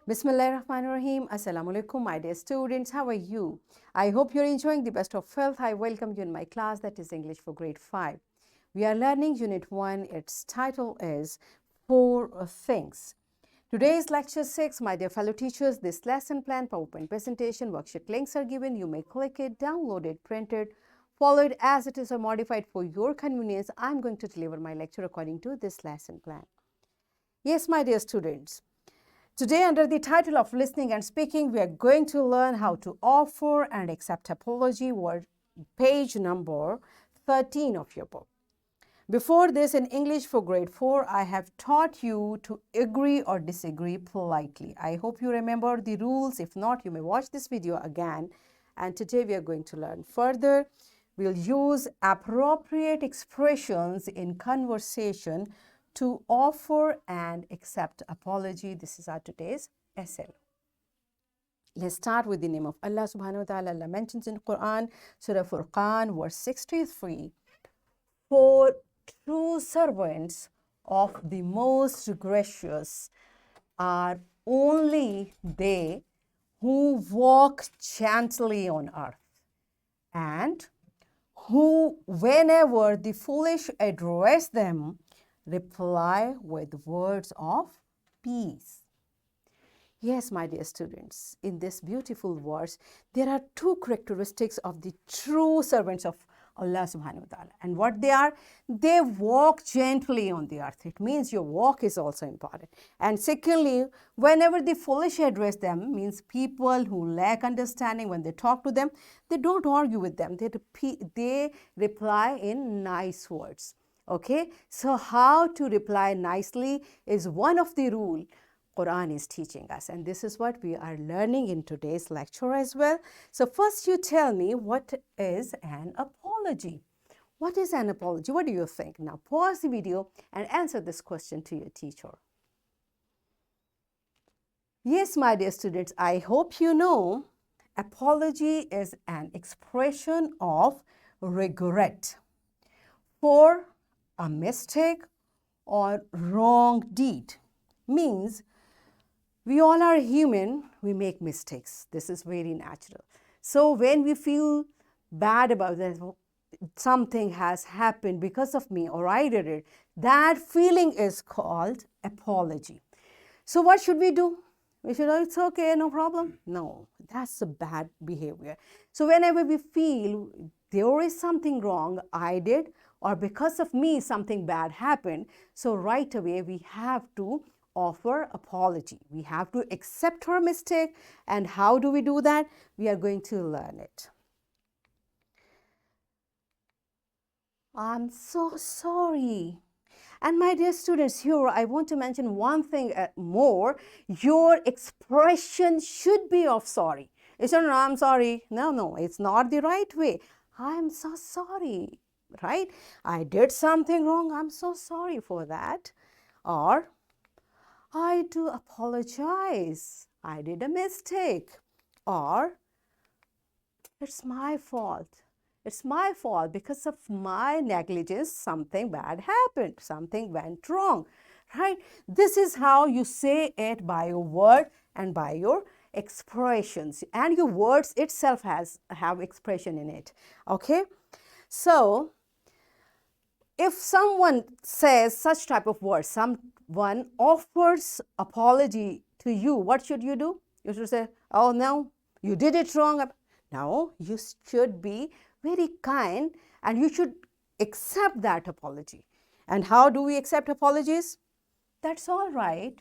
Bismillahirrahmanirrahim. Assalamu alaikum, my dear students. How are you? I hope you're enjoying the best of health. I welcome you in my class that is English for grade 5. We are learning Unit 1. Its title is Four Things. Today is lecture 6. My dear fellow teachers, this lesson plan, PowerPoint presentation, worksheet links are given. You may click it, download it, print it, follow it as it is or modified for your convenience. I'm going to deliver my lecture according to this lesson plan. Yes, my dear students. Today, under the title of Listening and Speaking, we are going to learn how to offer and accept apology, page number 13 of your book. Before this, in English for grade 4, I have taught you to agree or disagree politely. I hope you remember the rules. If not, you may watch this video again. And today we are going to learn further. We'll use appropriate expressions in conversation to offer and accept apology. This is our today's essay. Let's start with the name of Allah subhanahu wa ta'ala. Allah mentions in Quran, Surah Furqan, verse 63, "For true servants of the most gracious are only they who walk gently on earth, and who, whenever the foolish address them, reply with words of peace." Yes, my dear students, in this beautiful verse, there are two characteristics of the true servants of Allah subhanahu wa ta'ala. And what they are? They walk gently on the earth. It means your walk is also important. And secondly, whenever the foolish address them, means people who lack understanding, when they talk to them, they don't argue with them. They reply in nice words. Okay, so how to reply nicely is one of the rules Quran is teaching us, and this is what we are learning in today's lecture as well. So first you tell me, what is an apology? What is an apology? What do you think? Now pause the video and answer this question to your teacher. Yes, my dear students, I hope you know apology is an expression of regret for a mistake or wrong deed. Means we all are human, we make mistakes. This is very natural. So when we feel bad about that, something has happened because of me or I did it, that feeling is called apology. So what should we do? We should, it's okay, no problem. No, that's a bad behavior. So whenever we feel there is something wrong I did, or because of me something bad happened, so right away we have to offer apology. We have to accept our mistake. And how do we do that? We are going to learn it. I'm so sorry. And my dear students, here I want to mention one thing more. Your expression should be of sorry. It's not, I'm sorry. No, it's not the right way. I'm so sorry, right? I did something wrong. I'm so sorry for that. Or, I do apologize. I did a mistake. Or, it's my fault. It's my fault. Because of my negligence, something bad happened. Something went wrong, right? This is how you say it by your word and by your expressions. And your words itself have expression in it, okay? So, if someone says such type of words, someone offers apology to you, what should you do? You should say, oh no, you did it wrong. No, you should be very kind and you should accept that apology. And how do we accept apologies? That's all right,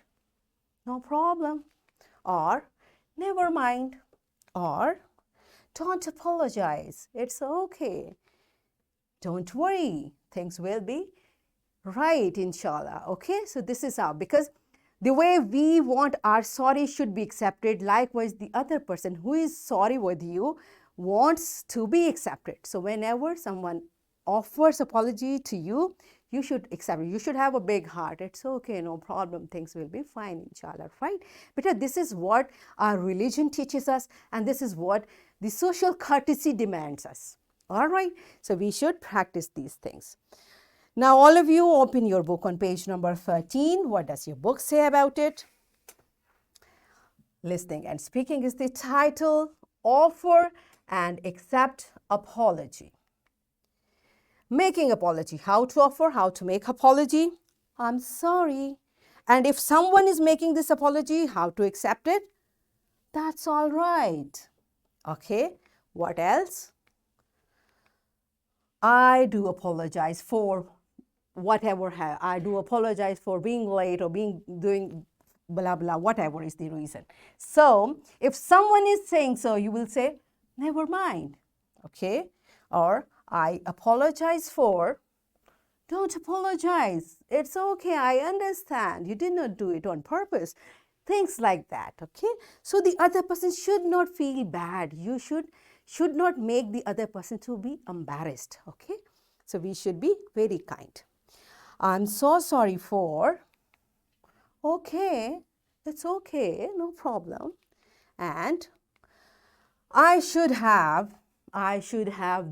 no problem. Or, never mind. Or, don't apologize, it's okay. Don't worry, things will be right, inshallah. Okay, so this is how, because the way we want our sorry should be accepted, likewise the other person who is sorry with you wants to be accepted. So whenever someone offers apology to you, you should accept it. You should have a big heart. It's okay, no problem. Things will be fine, inshallah, right? Because this is what our religion teaches us, and this is what the social courtesy demands us. All right, so we should practice these things. Now, all of you open your book on page number 13. What does your book say about it? Listening and speaking is the title. Offer and accept apology. Making apology. How to offer, how to make apology. I'm sorry. And if someone is making this apology, how to accept it? That's all right. Okay, what else? I do apologize for whatever I do apologize for being late or doing blah blah, whatever is the reason. So if someone is saying so, you will say never mind. Okay, or I apologize for. Don't apologize. It's okay. I understand. You did not do it on purpose. Things like that. Okay. So the other person should not feel bad. You should not make the other person to be embarrassed. Okay. So we should be very kind. I'm so sorry for. Okay. It's okay. No problem. And I should have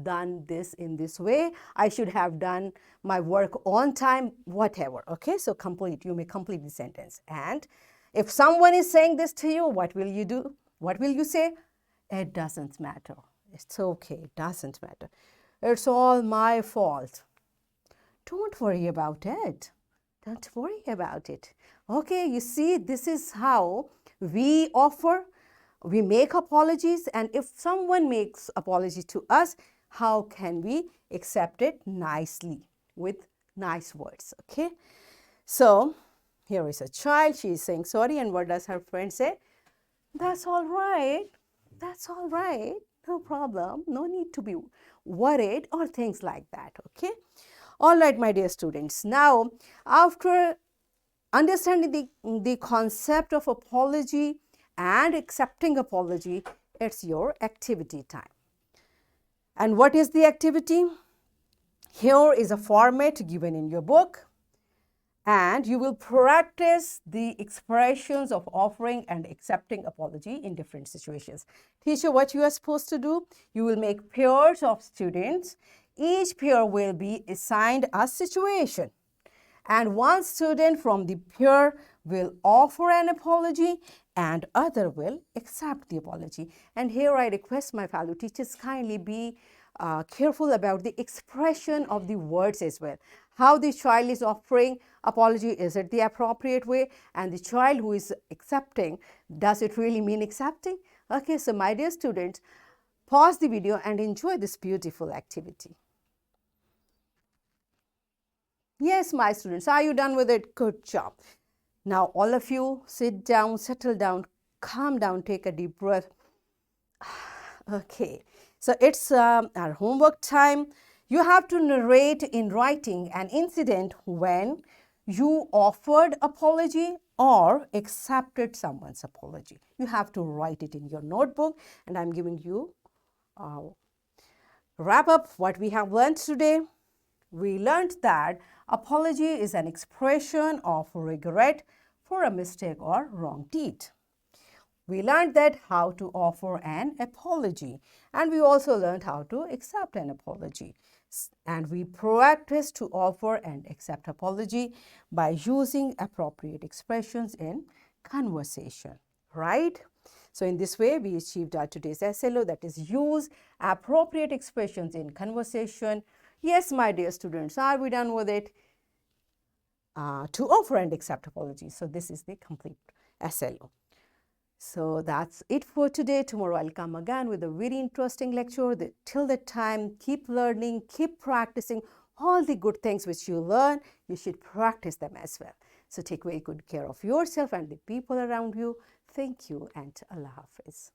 done this in this way. I should have done my work on time, whatever. Okay, so you may complete the sentence. And if someone is saying this to you, what will you do? What will you say? It doesn't matter. It's okay, it doesn't matter. It's all my fault. Don't worry about it. Don't worry about it. Okay, you see, this is how we make apologies, and if someone makes apology to us, how can we accept it nicely with nice words? Okay, so here is a child. She is saying sorry, and what does her friend say? That's all right. That's all right. No problem. No need to be worried or things like that. Okay. All right, my dear students. Now, after understanding the concept of apology and accepting apology, it's your activity time. And what is the activity? Here is a format given in your book, and you will practice the expressions of offering and accepting apology in different situations. Teacher, what you are supposed to do? You will make pairs of students. Each pair will be assigned a situation, and one student from the pair will offer an apology and other will accept the apology. And here I request my fellow teachers, kindly be careful about the expression of the words as well. How the child is offering apology, is it the appropriate way? And the child who is accepting, does it really mean accepting? Okay, so my dear students, pause the video and enjoy this beautiful activity. Yes, my students, are you done with it? Good job. Now, all of you sit down, settle down, calm down, take a deep breath. Okay, so it's our homework time. You have to narrate in writing an incident when you offered apology or accepted someone's apology. You have to write it in your notebook, and I'm giving you wrap up what we have learned today. We learned that apology is an expression of regret for a mistake or wrong deed. We learned that how to offer an apology, and we also learned how to accept an apology. And we practiced to offer and accept apology by using appropriate expressions in conversation, right? So in this way, we achieved our today's SLO, that is, use appropriate expressions in conversation. Yes, my dear students, are we done with it? To offer and accept apologies. So this is the complete SLO. So that's it for today. Tomorrow I'll come again with a very interesting lecture. Till that time, keep learning, keep practicing all the good things which you learn. You should practice them as well. So take very good care of yourself and the people around you. Thank you and Allah Hafiz.